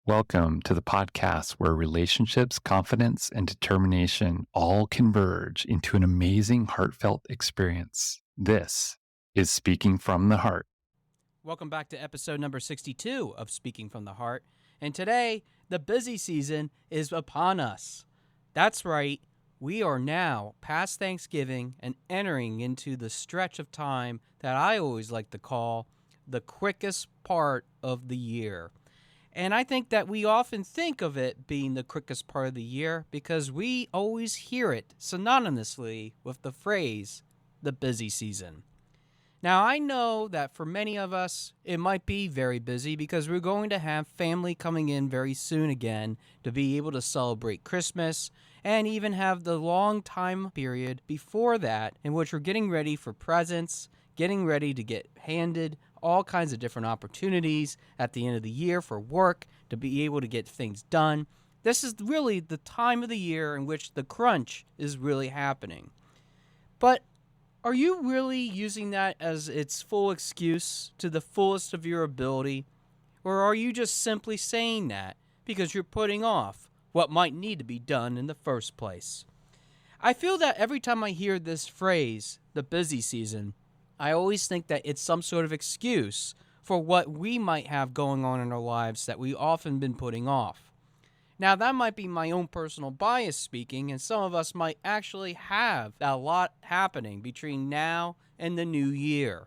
Welcome to the podcast where relationships, confidence, and determination all converge into an amazing, heartfelt experience. This is Speaking from the Heart. Welcome back to episode number 62 of Speaking from the Heart. And today, the busy season is upon us. That's right, we are now past Thanksgiving and entering into the stretch of time that I always like to call the quickest part of the year. And I think that we often think of it being the quickest part of the year because we always hear it synonymously with the phrase, the busy season. Now, I know that for many of us, it might be very busy because we're going to have family coming in very soon again to be able to celebrate Christmas and even have the long time period before that in which we're getting ready for presents, getting ready to get handed all kinds of different opportunities at the end of the year for work to be able to get things done. This is really the time of the year in which the crunch is really happening. But are you really using that as its full excuse to the fullest of your ability? Or are you just simply saying that because you're putting off what might need to be done in the first place? I feel that every time I hear this phrase, the busy season, I always think that it's some sort of excuse for what we might have going on in our lives that we've often been putting off. Now, that might be my own personal bias speaking, and some of us might actually have a lot happening between now and the new year.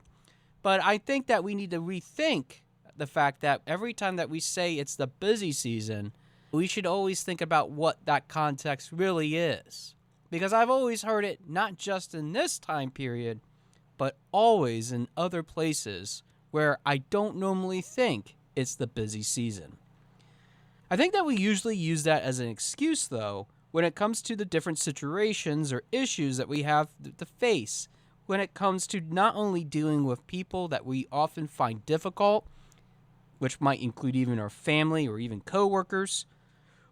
But I think that we need to rethink the fact that every time that we say it's the busy season, we should always think about what that context really is. Because I've always heard it not just in this time period, but always in other places where I don't normally think it's the busy season. I think that we usually use that as an excuse, though, when it comes to the different situations or issues that we have to face when it comes to not only dealing with people that we often find difficult, which might include even our family or even coworkers,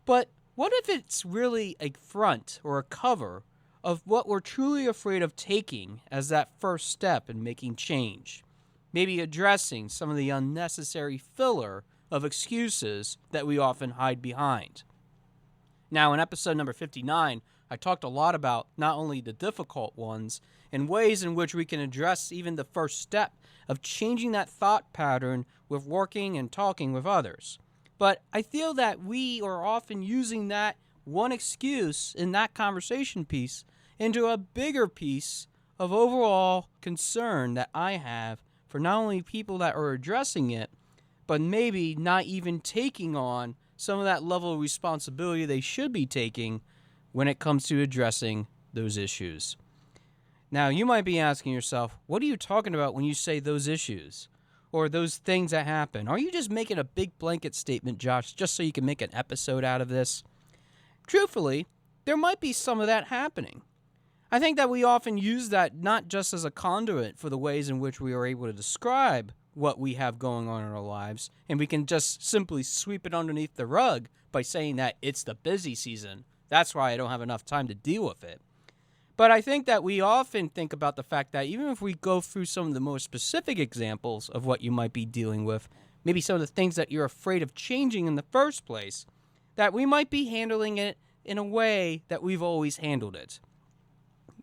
but what if it's really a front or a cover of what we're truly afraid of taking as that first step in making change? Maybe addressing some of the unnecessary filler of excuses that we often hide behind. Now, in episode number 59, I talked a lot about not only the difficult ones and ways in which we can address even the first step of changing that thought pattern with working and talking with others. But I feel that we are often using that one excuse in that conversation piece into a bigger piece of overall concern that I have for not only people that are addressing it, but maybe not even taking on some of that level of responsibility they should be taking when it comes to addressing those issues. Now, you might be asking yourself, what are you talking about when you say those issues or those things that happen? Are you just making a big blanket statement, Josh, just so you can make an episode out of this? Truthfully, there might be some of that happening. I think that we often use that not just as a conduit for the ways in which we are able to describe what we have going on in our lives, and we can just simply sweep it underneath the rug by saying that it's the busy season. That's why I don't have enough time to deal with it. But I think that we often think about the fact that even if we go through some of the more specific examples of what you might be dealing with, maybe some of the things that you're afraid of changing in the first place, that we might be handling it in a way that we've always handled it.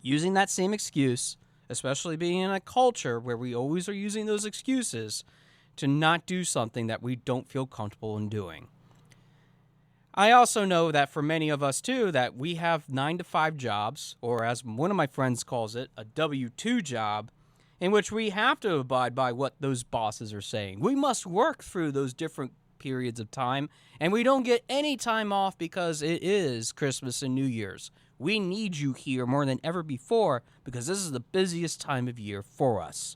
Using that same excuse, especially being in a culture where we always are using those excuses to not do something that we don't feel comfortable in doing. I also know that for many of us too, that we have 9-to-5 jobs, or as one of my friends calls it, a W-2 job, in which we have to abide by what those bosses are saying. We must work through those different periods of time, and we don't get any time off because it is Christmas and New Year's. We need you here more than ever before because this is the busiest time of year for us.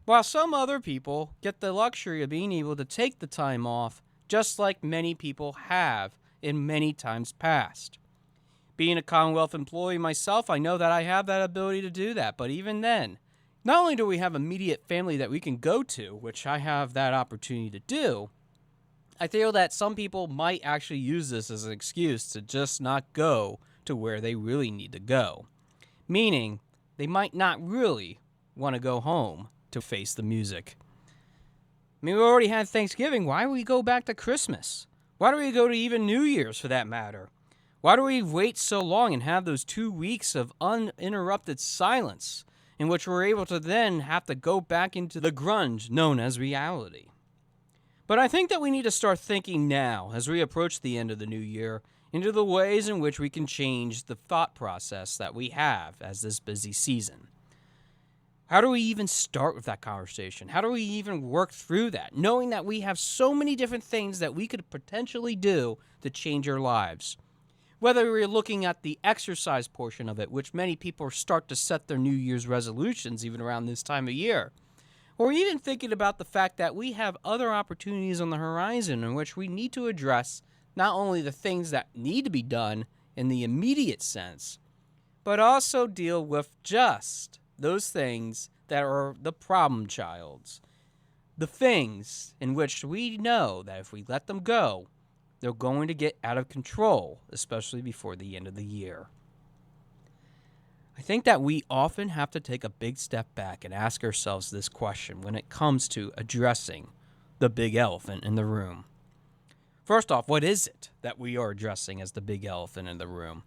While some other people get the luxury of being able to take the time off, just like many people have in many times past. Being a Commonwealth employee myself, I know that I have that ability to do that, but even then, not only do we have immediate family that we can go to, which I have that opportunity to do, I feel that some people might actually use this as an excuse to just not go to where they really need to go. Meaning, they might not really want to go home to face the music. I mean, we already had Thanksgiving. Why would we go back to Christmas? Why do we go to even New Year's for that matter? Why do we wait so long and have those 2 weeks of uninterrupted silence in which we're able to then have to go back into the grunge known as reality? But I think that we need to start thinking now, as we approach the end of the new year, into the ways in which we can change the thought process that we have as this busy season. How do we even start with that conversation? How do we even work through that, knowing that we have so many different things that we could potentially do to change our lives? Whether we're looking at the exercise portion of it, which many people start to set their New Year's resolutions even around this time of year, or even thinking about the fact that we have other opportunities on the horizon in which we need to address not only the things that need to be done in the immediate sense, but also deal with just those things that are the problem childs. The things in which we know that if we let them go, they're going to get out of control, especially before the end of the year. I think that we often have to take a big step back and ask ourselves this question when it comes to addressing the big elephant in the room. First off, what is it that we are addressing as the big elephant in the room?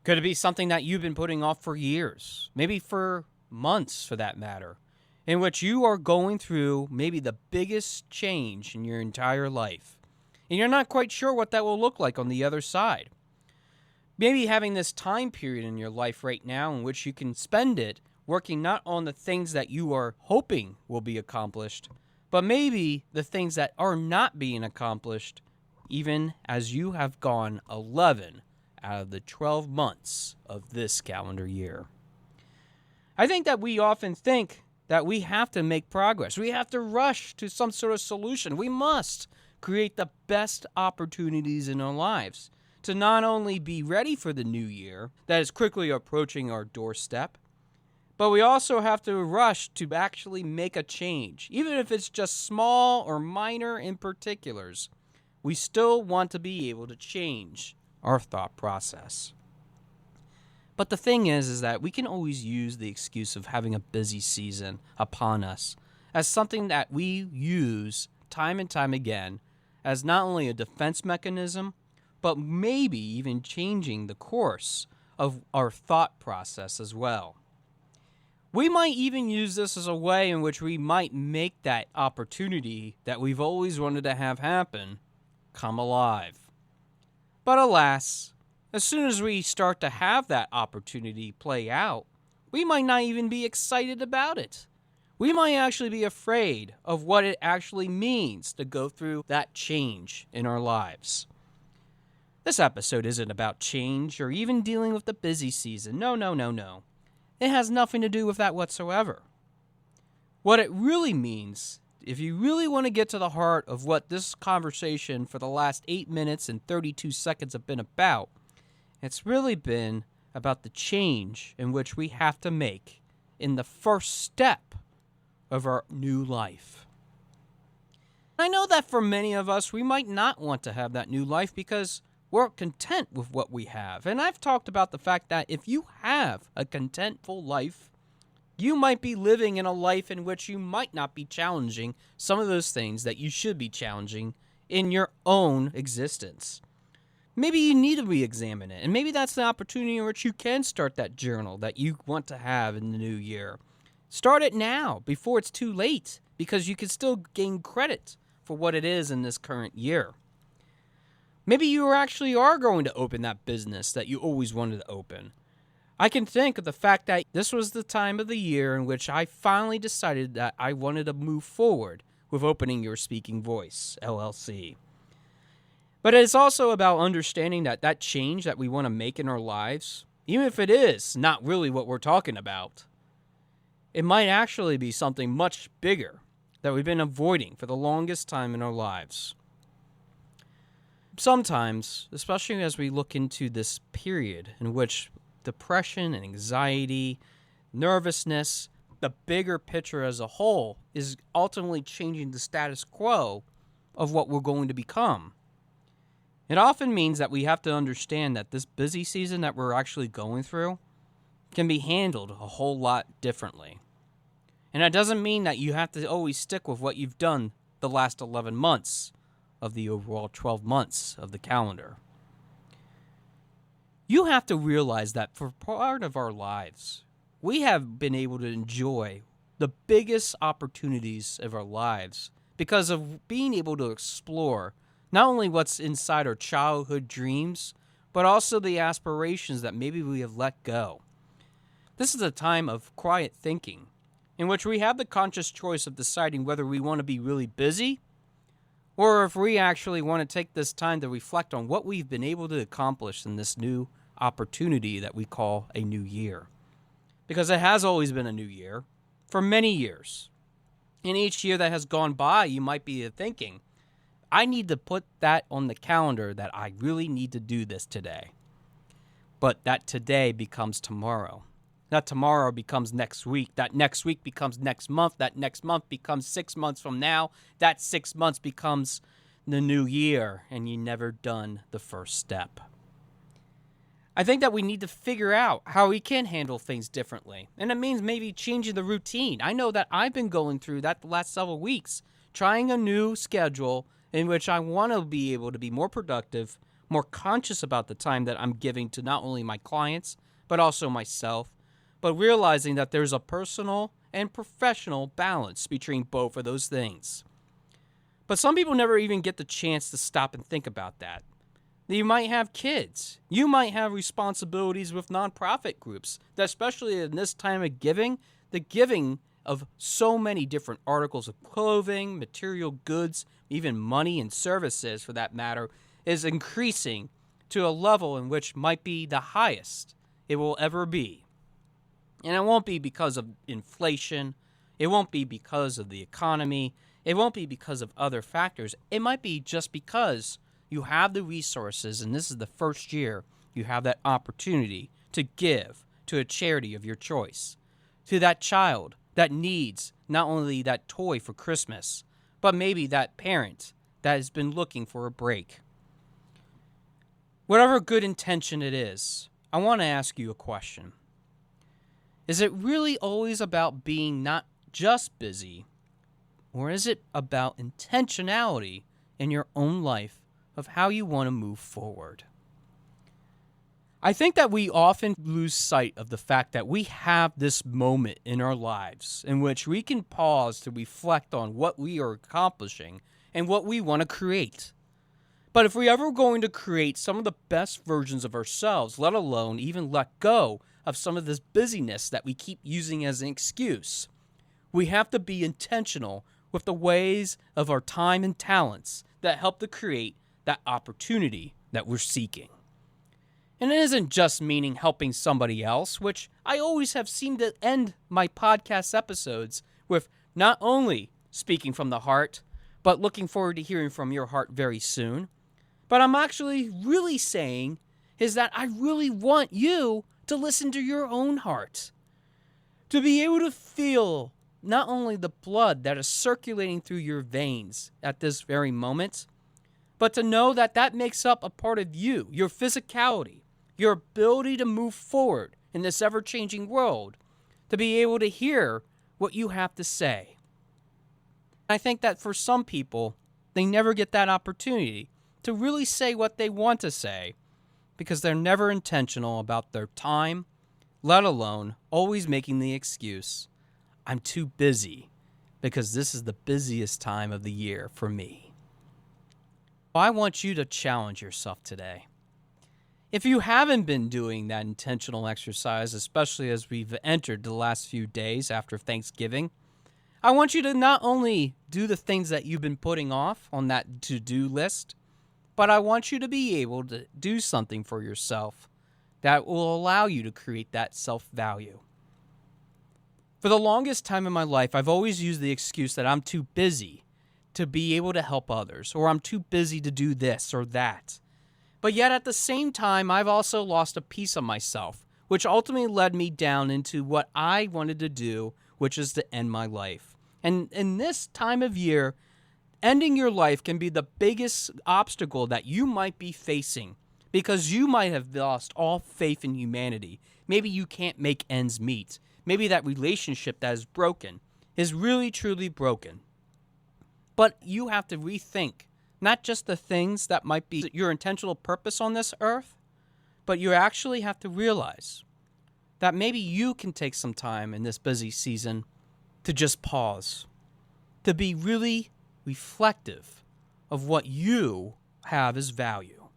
Could it be something that you've been putting off for years, maybe for months for that matter, in which you are going through maybe the biggest change in your entire life, and you're not quite sure what that will look like on the other side? Maybe having this time period in your life right now in which you can spend it working not on the things that you are hoping will be accomplished, but maybe the things that are not being accomplished, even as you have gone 11 out of the 12 months of this calendar year. I think that we often think that we have to make progress. We have to rush to some sort of solution. We must create the best opportunities in our lives to not only be ready for the new year that is quickly approaching our doorstep, but we also have to rush to actually make a change. Even if it's just small or minor in particulars, we still want to be able to change our thought process. But the thing is that we can always use the excuse of having a busy season upon us as something that we use time and time again as not only a defense mechanism, but maybe even changing the course of our thought process as well. We might even use this as a way in which we might make that opportunity that we've always wanted to have happen come alive. But alas, as soon as we start to have that opportunity play out, we might not even be excited about it. We might actually be afraid of what it actually means to go through that change in our lives. This episode isn't about change or even dealing with the busy season. No. It has nothing to do with that whatsoever. What it really means, if you really want to get to the heart of what this conversation for the last 8 minutes and 32 seconds have been about, it's really been about the change in which we have to make in the first step of our new life. I know that for many of us, we might not want to have that new life because we're content with what we have. And I've talked about the fact that if you have a contentful life, you might be living in a life in which you might not be challenging some of those things that you should be challenging in your own existence. Maybe you need to re-examine it, and maybe that's the opportunity in which you can start that journal that you want to have in the new year. Start it now, before it's too late, because you can still gain credit for what it is in this current year. Maybe you actually are going to open that business that you always wanted to open. I can think of the fact that this was the time of the year in which I finally decided that I wanted to move forward with opening Your Speaking Voice, LLC. But it's also about understanding that that change that we want to make in our lives, even if it is not really what we're talking about, it might actually be something much bigger that we've been avoiding for the longest time in our lives. Sometimes, especially as we look into this period in which depression and anxiety, nervousness, the bigger picture as a whole is ultimately changing the status quo of what we're going to become. It often means that we have to understand that this busy season that we're actually going through can be handled a whole lot differently. And that doesn't mean that you have to always stick with what you've done the last 11 months of the overall 12 months of the calendar. You have to realize that for part of our lives, we have been able to enjoy the biggest opportunities of our lives because of being able to explore not only what's inside our childhood dreams, but also the aspirations that maybe we have let go. This is a time of quiet thinking, in which we have the conscious choice of deciding whether we want to be really busy, or if we actually want to take this time to reflect on what we've been able to accomplish in this new opportunity that we call a new year. Because it has always been a new year, for many years. In each year that has gone by, you might be thinking, I need to put that on the calendar that I really need to do this today. But that today becomes tomorrow. That tomorrow becomes next week. That next week becomes next month. That next month becomes 6 months from now. That 6 months becomes the new year, and you never done the first step. I think that we need to figure out how we can handle things differently. And it means maybe changing the routine. I know that I've been going through that the last several weeks, trying a new schedule in which I want to be able to be more productive, more conscious about the time that I'm giving to not only my clients, but also myself, but realizing that there's a personal and professional balance between both of those things. But some people never even get the chance to stop and think about that. You might have kids. You might have responsibilities with nonprofit groups, that especially in this time of giving, the giving of so many different articles of clothing, material goods, even money and services for that matter, is increasing to a level in which might be the highest it will ever be. And it won't be because of inflation. It won't be because of the economy. It won't be because of other factors. It might be just because you have the resources, and this is the first year you have that opportunity to give to a charity of your choice, to that child that needs not only that toy for Christmas, but maybe that parent that has been looking for a break. Whatever good intention it is, I want to ask you a question. Is it really always about being not just busy, or is it about intentionality in your own life of how you want to move forward? I think that we often lose sight of the fact that we have this moment in our lives in which we can pause to reflect on what we are accomplishing and what we want to create. But if we're ever going to create some of the best versions of ourselves, let alone even let go of some of this busyness that we keep using as an excuse, we have to be intentional with the ways of our time and talents that help to create that opportunity that we're seeking. And it isn't just meaning helping somebody else, which I always have seemed to end my podcast episodes with not only speaking from the heart, but looking forward to hearing from your heart very soon. But I'm actually really saying is that I really want you to listen to your own heart, to be able to feel not only the blood that is circulating through your veins at this very moment, but to know that that makes up a part of you, your physicality, your ability to move forward in this ever-changing world, to be able to hear what you have to say. I think that for some people, they never get that opportunity to really say what they want to say because they're never intentional about their time, let alone always making the excuse, I'm too busy because this is the busiest time of the year for me. I want you to challenge yourself today. If you haven't been doing that intentional exercise, especially as we've entered the last few days after Thanksgiving, I want you to not only do the things that you've been putting off on that to-do list, but I want you to be able to do something for yourself that will allow you to create that self-value. For the longest time in my life, I've always used the excuse that I'm too busy to be able to help others, or I'm too busy to do this or that. But yet at the same time, I've also lost a piece of myself, which ultimately led me down into what I wanted to do, which is to end my life. And in this time of year, ending your life can be the biggest obstacle that you might be facing because you might have lost all faith in humanity. Maybe you can't make ends meet. Maybe that relationship that is broken is really, truly broken. But you have to rethink not just the things that might be your intentional purpose on this earth, but you actually have to realize that maybe you can take some time in this busy season to just pause, to be really reflective of what you have as value.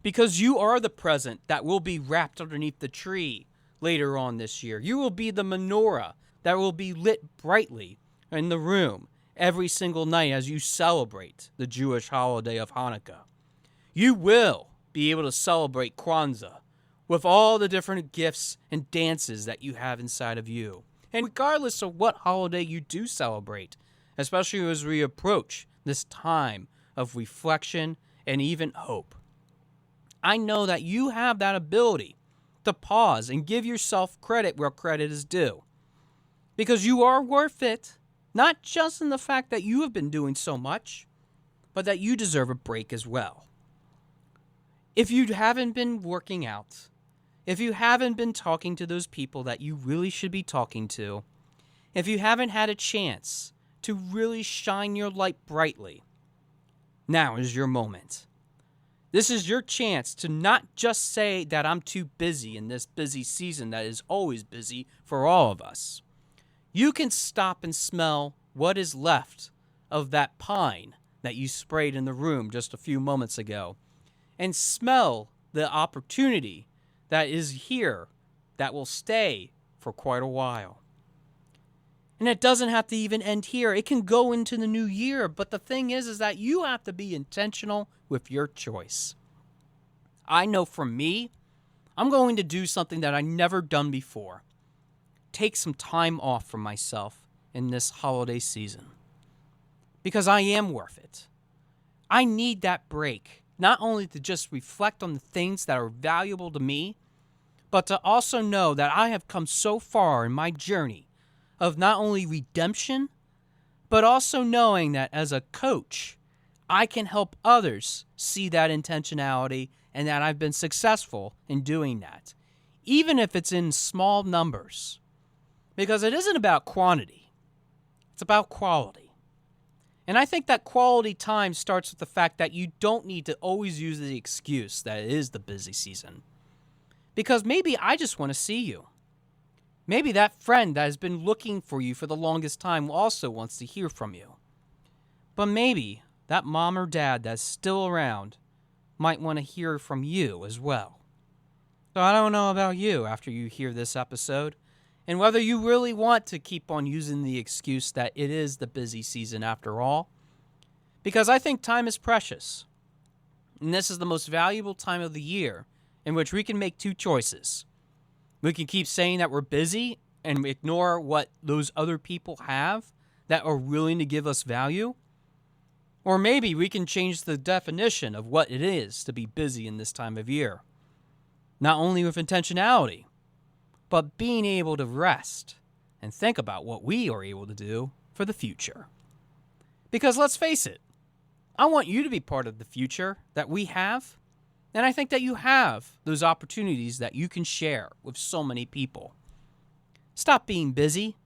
Because you are the present that will be wrapped underneath the tree later on this year. You will be the menorah that will be lit brightly in the room every single night as you celebrate the Jewish holiday of Hanukkah. You will be able to celebrate Kwanzaa with all the different gifts and dances that you have inside of you. And regardless of what holiday you do celebrate, especially as we approach this time of reflection and even hope, I know that you have that ability to pause and give yourself credit where credit is due. Because you are worth it, not just in the fact that you have been doing so much, but that you deserve a break as well. If you haven't been working out, if you haven't been talking to those people that you really should be talking to, if you haven't had a chance to really shine your light brightly, now is your moment. This is your chance to not just say that I'm too busy in this busy season that is always busy for all of us. You can stop and smell what is left of that pine that you sprayed in the room just a few moments ago, and smell the opportunity that is here that will stay for quite a while. And it doesn't have to even end here. It can go into the new year. But the thing is that you have to be intentional with your choice. I know for me, I'm going to do something that I've never done before. Take some time off for myself in this holiday season. Because I am worth it. I need that break, not only to just reflect on the things that are valuable to me, but to also know that I have come so far in my journey of not only redemption, but also knowing that as a coach, I can help others see that intentionality and that I've been successful in doing that, even if it's in small numbers. Because it isn't about quantity, it's about quality. And I think that quality time starts with the fact that you don't need to always use the excuse that it is the busy season. Because maybe I just want to see you. Maybe that friend that has been looking for you for the longest time also wants to hear from you. But maybe that mom or dad that's still around might want to hear from you as well. So I don't know about you after you hear this episode, and whether you really want to keep on using the excuse that it is the busy season after all. Because I think time is precious. And this is the most valuable time of the year in which we can make two choices. We can keep saying that we're busy and ignore what those other people have that are willing to give us value. Or maybe we can change the definition of what it is to be busy in this time of year. Not only with intentionality, but being able to rest and think about what we are able to do for the future. Because let's face it, I want you to be part of the future that we have. And I think that you have those opportunities that you can share with so many people. Stop being busy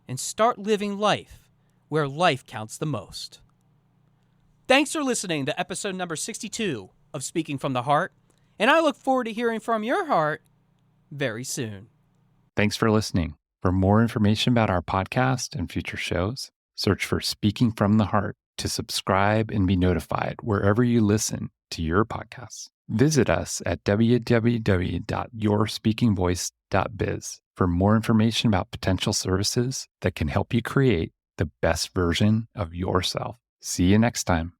and start living life where life counts the most. Thanks for listening to episode number 62 of Speaking from the Heart, and I look forward to hearing from your heart very soon. Thanks for listening. For more information about our podcast and future shows, search for Speaking from the Heart to subscribe and be notified wherever you listen to your podcasts. Visit us at www.yourspeakingvoice.biz for more information about potential services that can help you create the best version of yourself. See you next time.